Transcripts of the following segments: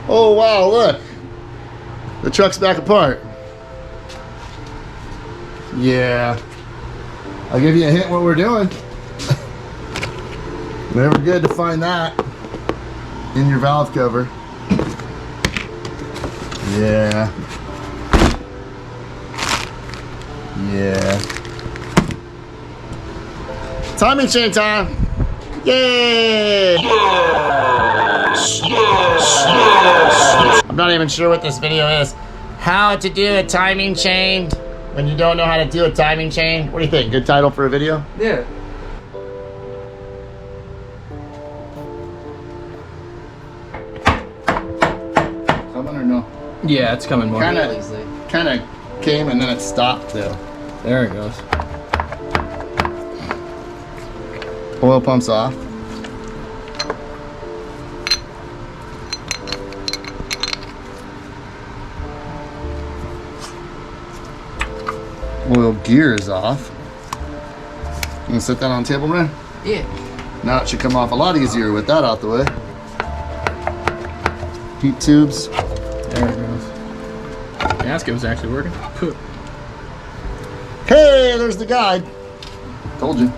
Oh wow, look. The truck's back apart. Yeah. I'll give you a hint what we're doing. Never good to find that in your valve cover. Yeah. Yeah. Timing chain time. Yay! Yes, yes, yes. I'm not even sure what this video is. How to do a timing chain when you don't know how to do a timing chain. What do you think? Good title for a video? Yeah. Coming or no? Yeah, it's coming more. Kind of came and then it stopped though. There it goes. Oil pumps off. Oil gear is off. You gonna set that on the table, man? Yeah. Now it should come off a lot easier with that out the way. Heat tubes. There it goes. Gasket was actually working. Hey, there's the guide. Told you.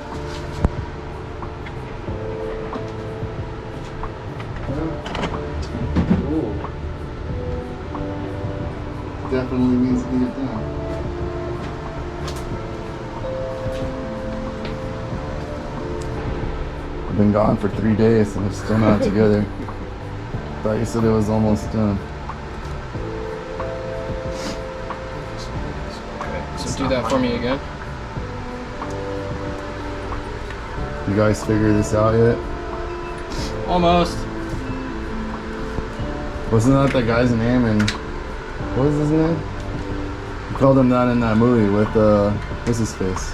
Definitely needs to get done. I've been gone for 3 days and it's still not together. Thought you said it was almost done. So do that for me again. You guys figure this out yet? Almost. Wasn't that the guy's name? And what was his name? You called him that in that movie with what's his face?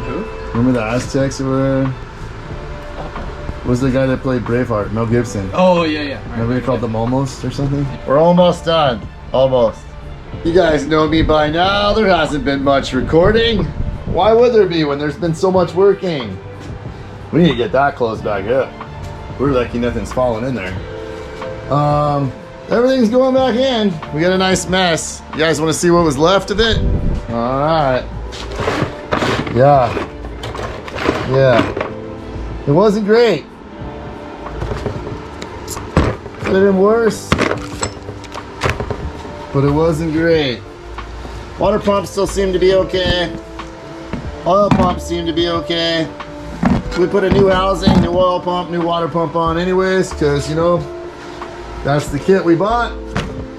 Who? Remember the Aztecs were? Was the guy that played Braveheart, Mel Gibson? Oh yeah, yeah. Remember they called them Almost or something? We're almost done. Almost. You guys know me by now. There hasn't been much recording. Why would there be when there's been so much working? We need to get that closed back up. We're lucky nothing's falling in there. Everything's going back in. We got a nice mess. You guys want to see what was left of it? All right. Yeah. Yeah. It wasn't great. Could have been worse. But it wasn't great. Water pumps still seem to be okay. Oil pumps seem to be okay. We put a new housing, new oil pump, new water pump on anyways, because, you know, that's the kit we bought.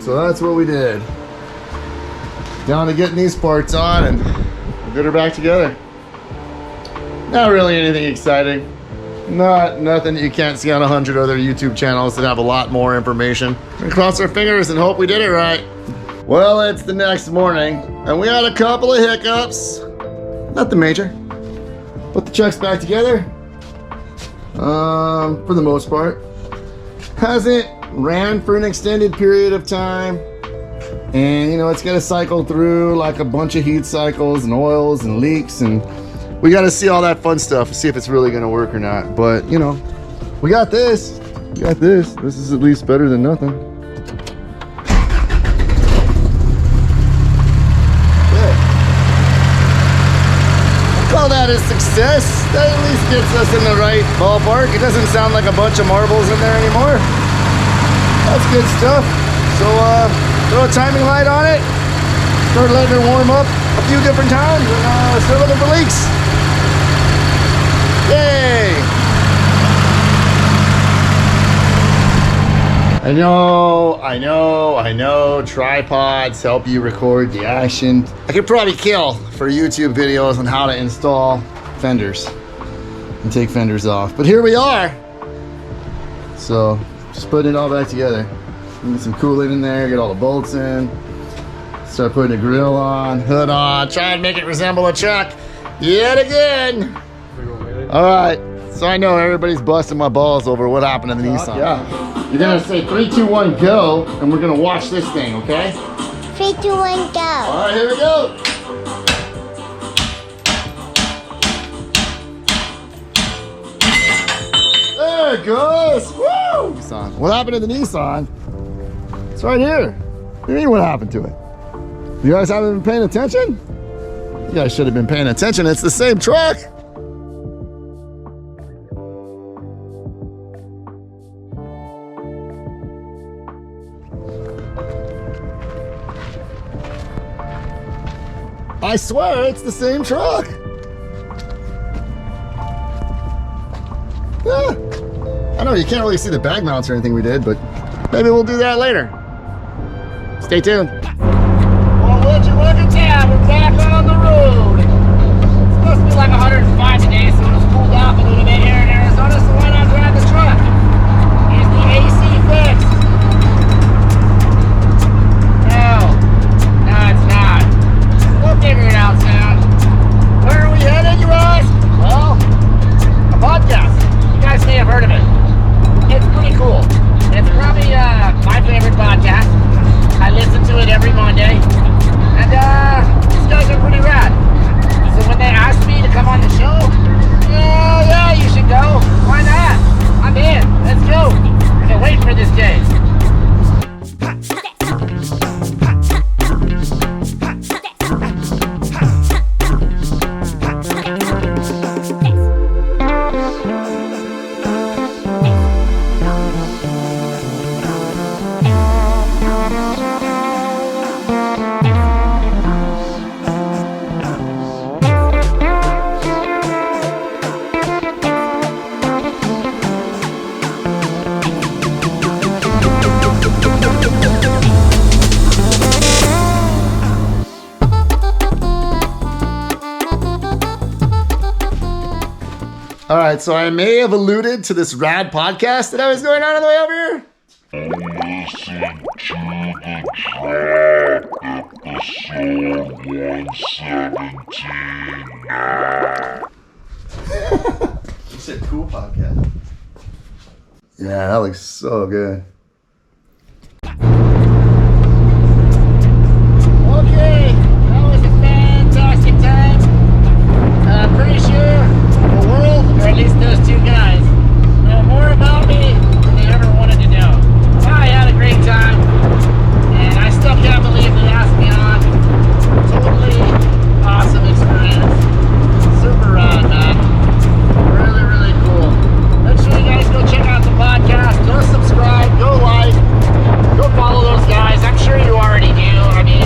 So that's what we did. Down to getting these parts on and we'll get her back together. Not really anything exciting. Nothing that you can't see on 100 other YouTube channels that have a lot more information. We cross our fingers and hope we did it right. Well, it's the next morning and we had a couple of hiccups. Nothing major. Put the trucks back together. For the most part. Hasn't ran for an extended period of time. And you know, it's gonna cycle through like a bunch of heat cycles and oils and leaks, and we got to see all that fun stuff, see if it's really going to work or not. But, you know, we got this. We got this. This is at least better than nothing. Good. I'll call that a success. That at least gets us in the right ballpark. It doesn't sound like a bunch of marbles in there anymore. That's good stuff. So, throw a timing light on it. Start letting her warm up a few different times and start looking for leaks. Yay! I know, tripods help you record the action. I could probably kill for YouTube videos on how to install fenders and take fenders off, but here we are. So, Just putting it all back together. Get some coolant in there, get all the bolts in. Start putting the grill on, hood on, try and make it resemble a truck yet again. All right, so I know everybody's busting my balls over what happened to the Nissan. Yeah. You're gonna say 3, 2, 1, go, and we're gonna watch this thing, okay? 3, 2, 1, go. All right, here we go. There it goes. Woo! Nissan. What happened to the Nissan? It's right here. What do you mean what happened to it? You guys haven't been paying attention? You guys should have been paying attention. It's the same truck. I swear it's the same truck. Yeah. I know you can't really see the bag mounts or anything we did, but maybe we'll do that later. Stay tuned. Well, would you look at that? We're back on the road. It's supposed to be like 105 today, so it's cooled off a little bit here in Arizona, so why not drive the truck? Here's the AC fixed. No, it's not. We'll figure it out soon. Where are we headed, you ask? Well, a podcast. You guys may have heard of it. It's pretty cool. It's probably my favorite podcast. I listen to it every Monday. And these guys are pretty rad. So when they asked me to come on the show, yeah, you should go. Why not? I'm in. Let's go. I've been waiting for this day. All right, so I may have alluded to this rad podcast that I was going on the way over here. Listen to the drop episode 117 now. You said cool podcast. Yeah, that looks so good. Okay, that was a fantastic time. I'm pretty sure the world, or at least those two guys, know more about me than they ever wanted to know. I had a great time, and I still can't believe they asked me on. Totally awesome experience. Super rad, man. Really, really cool. Make sure you guys go check out the podcast. Go subscribe. Go like. Go follow those guys. I'm sure you already do. I mean,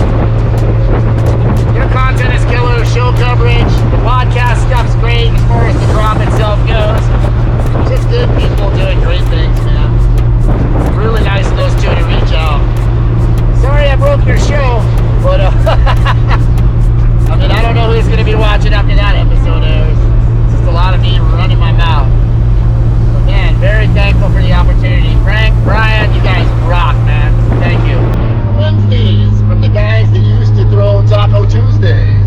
their content is killer. Show coverage. The podcast stuff's great as far as the drop itself goes. Just good people doing great things, man. Really nice of those two to reach out. Sorry I broke your show, but I mean, I don't know who's going to be watching after that episode airs. It's just a lot of me running my mouth. But man, very thankful for the opportunity. Frank, Brian, you guys rock, man. Thank you. Wednesdays from the guys that used to throw Taco Tuesdays.